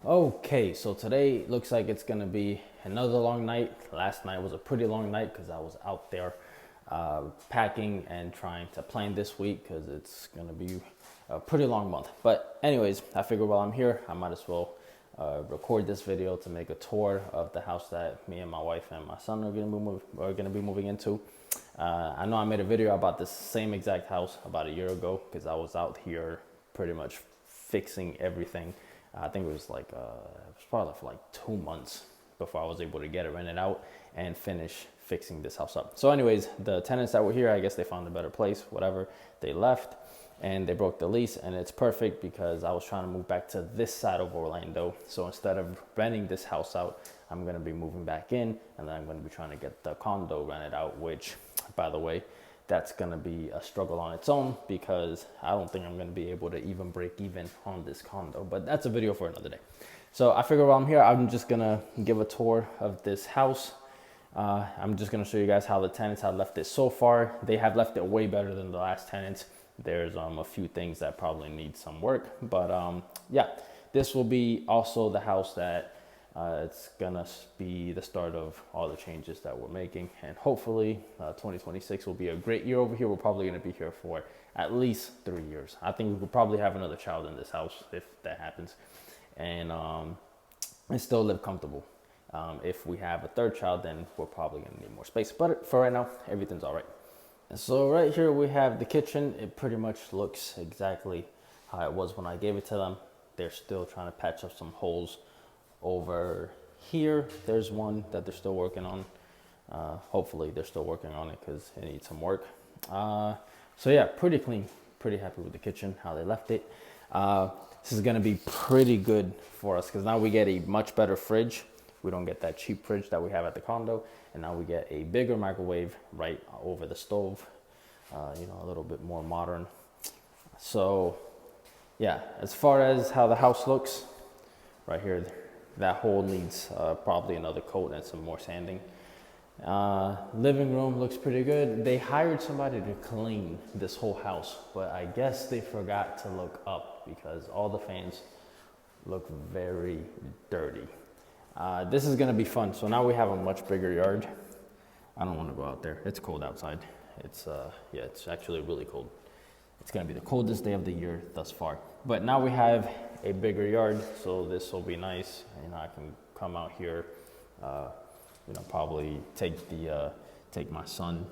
Okay, so today looks like it's gonna be another long night. Last night was a pretty long night because I was out there packing and trying to plan this week because it's gonna be a pretty long month. But anyways, I figured while I'm here, I might as well record this video to make a tour of the house that me and my wife and my son are gonna be moving into. I know I made a video about this same exact house about a year ago because I was out here pretty much fixing everything. I think it was like, it was probably for like 2 months before I was able to get it rented out and finish fixing this house up. So anyways, the tenants that were here, I guess they found a better place, whatever. They left and they broke the lease, and it's perfect because I was trying to move back to this side of Orlando. So instead of renting this house out, I'm gonna be moving back in, and then I'm gonna be trying to get the condo rented out, which, by the way, that's gonna be a struggle on its own because I don't think I'm gonna be able to even break even on this condo, but that's a video for another day. So I figure while I'm here, I'm just gonna give a tour of this house. I'm just gonna show you guys how the tenants have left it so far. They have left it way better than the last tenants. There's a few things that probably need some work, but yeah, this will be also the house that it's gonna be the start of all the changes that we're making, and hopefully 2026 will be a great year over here. We're probably gonna be here for at least 3 years. I think we could probably have another child in this house if that happens, and still live comfortable. If we have a third child, then we're probably gonna need more space, but for right now, everything's all right. So right here we have the kitchen. It pretty much looks exactly how it was when I gave it to them. They're still trying to patch up some holes over here. There's one that they're still working on. Hopefully they're still working on it because it needs some work. So yeah, pretty clean, pretty happy with the kitchen, how they left it. This is gonna be pretty good for us because now we get a much better fridge. We don't get that cheap fridge that we have at the condo, and now we get a bigger microwave right over the stove, a little bit more modern. So yeah, as far as how the house looks, right here, that hole needs probably another coat and some more sanding. Living room looks pretty good. They hired somebody to clean this whole house, but I guess they forgot to look up because all the fans look very dirty. This is gonna be fun. So now we have a much bigger yard. I don't wanna go out there. It's cold outside. It's actually really cold. It's gonna be the coldest day of the year thus far. But now we have a bigger yard, so this will be nice. I can come out here, probably take my son,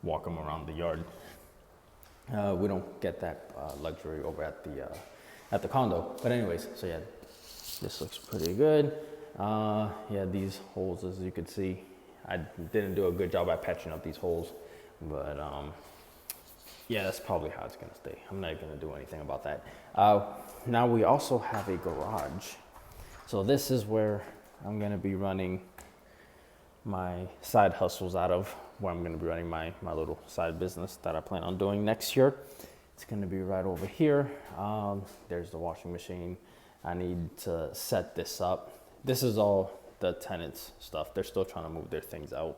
walk him around the yard. We don't get that luxury over at the condo. But anyways, so yeah, this looks pretty good. Yeah, these holes, as you can see, I didn't do a good job at patching up these holes, but yeah, that's probably how it's gonna stay. I'm not gonna do anything about that. Now we also have a garage. So this is where I'm gonna be running my side hustles out of, where I'm gonna be running my little side business that I plan on doing next year. It's gonna be right over here. There's the washing machine. I need to set this up. This is all the tenants stuff. They're still trying to move their things out.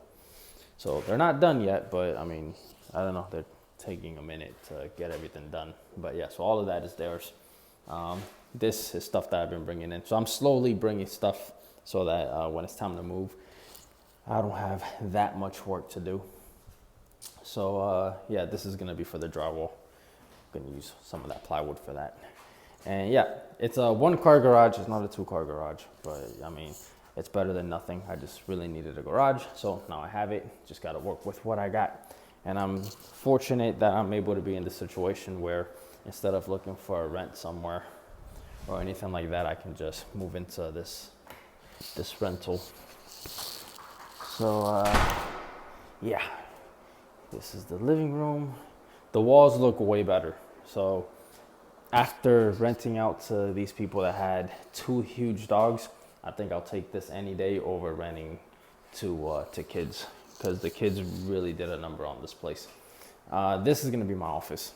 So they're not done yet, but I mean, I don't know. They're taking a minute to get everything done. But yeah, so all of that is theirs. This is stuff that I've been bringing in. So I'm slowly bringing stuff so that when it's time to move, I don't have that much work to do. So yeah, this is gonna be for the drywall. I'm gonna use some of that plywood for that. And yeah, it's a 1-car garage. It's not a 2-car garage, but I mean, it's better than nothing. I just really needed a garage, so now I have it. Just got to work with what I got. And I'm fortunate that I'm able to be in this situation where instead of looking for a rent somewhere or anything like that, I can just move into this rental. So yeah, this is the living room. The walls look way better. So after renting out to these people that had 2 huge dogs, I think I'll take this any day over renting to kids, because the kids really did a number on this place. This is gonna be my office.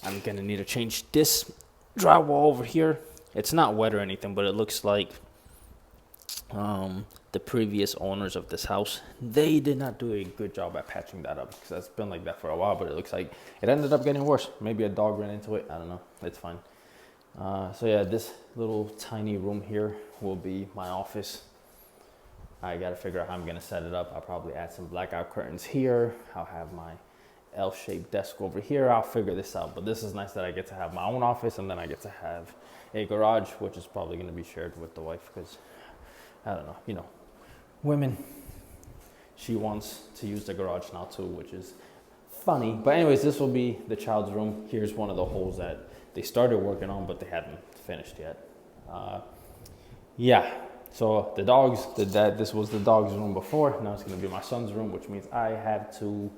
I'm gonna need to change this drywall over here. It's not wet or anything, but it looks like the previous owners of this house, they did not do a good job at patching that up, because that's been like that for a while, but it looks like it ended up getting worse. Maybe a dog ran into it. I don't know. It's fine. So yeah, this little tiny room here will be my office. I gotta figure out how I'm gonna set it up. I'll probably add some blackout curtains here. I'll have my L-shaped desk over here. I'll figure this out, but this is nice that I get to have my own office, and then I get to have a garage, which is probably gonna be shared with the wife, because I don't know, you know, women, she wants to use the garage now too, which is funny. But anyways, this will be the child's room. Here's one of the holes that they started working on, but they haven't finished yet. Yeah, so the dogs, this was the dog's room before. Now it's gonna be my son's room, which means I have to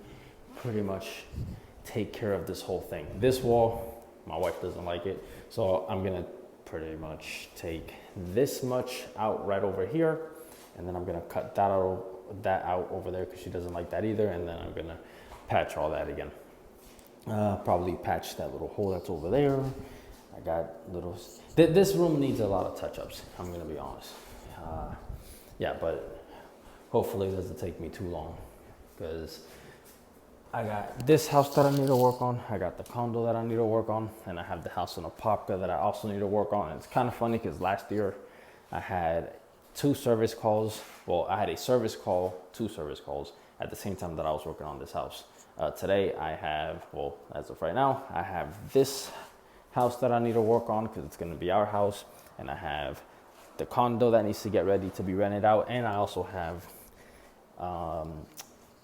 pretty much take care of this whole thing. This wall, my wife doesn't like it, so I'm gonna pretty much take this much out right over here, and then I'm gonna cut that out over there because she doesn't like that either, and then I'm gonna patch all that again. Probably patch that little hole that's over there. I got little, this room needs a lot of touch-ups, I'm gonna be honest. Yeah, but hopefully it doesn't take me too long, because I got this house that I need to work on, I got the condo that I need to work on, and I have the house in Apopka that I also need to work on. And it's kind of funny because last year I had 2 service calls. Well, I had a service call, 2 service calls at the same time that I was working on this house. Today I have, well, as of right now, I have this house that I need to work on because it's going to be our house, and I have the condo that needs to get ready to be rented out, and I also have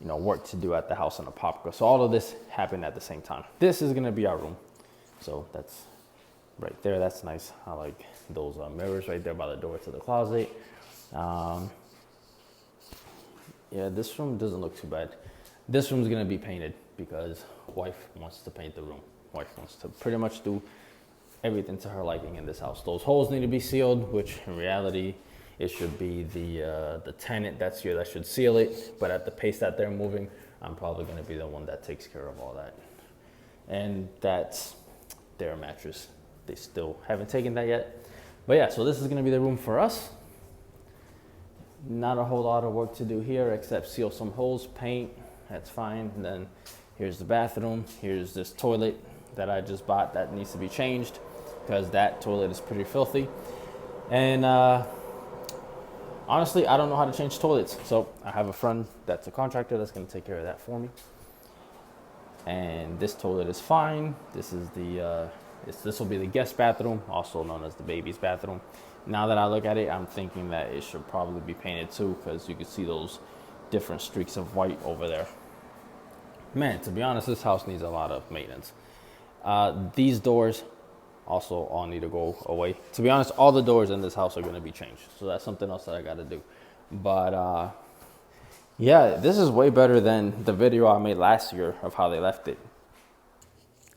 you know, work to do at the house in Apopka. So all of this happened at the same time. This is going to be our room, so that's right there. That's nice. I like those mirrors right there by the door to the closet. Yeah, this room doesn't look too bad. This room's gonna be painted because wife wants to paint the room. Wife wants to pretty much do everything to her liking in this house. Those holes need to be sealed, which in reality, it should be the tenant that's here that should seal it. But at the pace that they're moving, I'm probably gonna be the one that takes care of all that. And that's their mattress. They still haven't taken that yet. But yeah, so this is gonna be the room for us. Not a whole lot of work to do here except seal some holes, paint, that's fine. And then here's the bathroom. Here's this toilet that I just bought that needs to be changed because that toilet is pretty filthy. And honestly, I don't know how to change toilets. So I have a friend that's a contractor that's gonna take care of that for me. And this toilet is fine. This is this will be the guest bathroom, also known as the baby's bathroom. Now that I look at it, I'm thinking that it should probably be painted too, because you can see those different streaks of white over there. Man, to be honest, this house needs a lot of maintenance. These doors also all need to go away. To be honest, all the doors in this house are going to be changed, so that's something else that I got to do. But yeah, this is way better than the video I made last year of how they left it.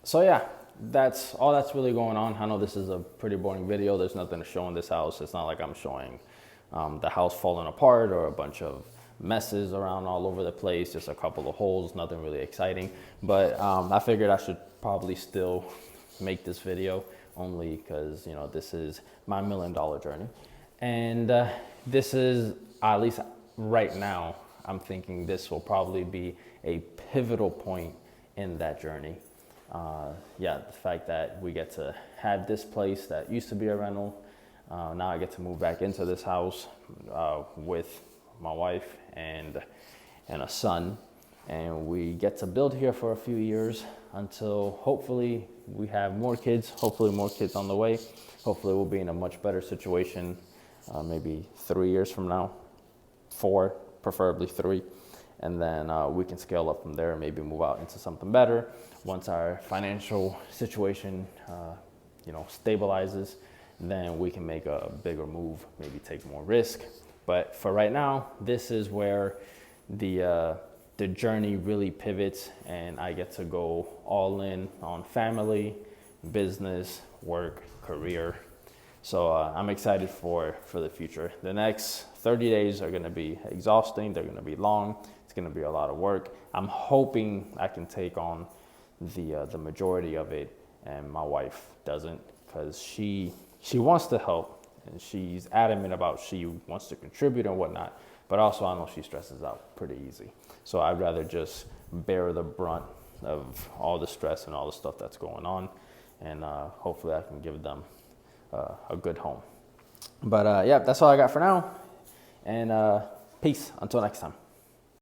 So yeah, that's all that's really going on. I know this is a pretty boring video. There's nothing to show in this house. It's not like I'm showing the house falling apart or a bunch of messes around all over the place, just a couple of holes, nothing really exciting. But I figured I should probably still make this video, only because, you know, this is my $1 million journey. And this is, at least right now, I'm thinking this will probably be a pivotal point in that journey. Yeah, the fact that we get to have this place that used to be a rental. Now I get to move back into this house with my wife and a son, and we get to build here for a few years until hopefully we have more kids, hopefully more kids on the way. Hopefully we'll be in a much better situation, maybe 3 years from now, 4, preferably 3. And then we can scale up from there and maybe move out into something better once our financial situation, you know, stabilizes. Then we can make a bigger move, maybe take more risk. But for right now, this is where the journey really pivots, and I get to go all in on family, business, work, career. So I'm excited for the future. The next 30 days are gonna be exhausting. They're gonna be long. It's gonna be a lot of work. I'm hoping I can take on the majority of it, and my wife doesn't, because she wants to help, and she's adamant about she wants to contribute and whatnot. But also I know she stresses out pretty easy. So I'd rather just bear the brunt of all the stress and all the stuff that's going on. And hopefully I can give them a good home. But yeah, that's all I got for now. And peace. Until next time.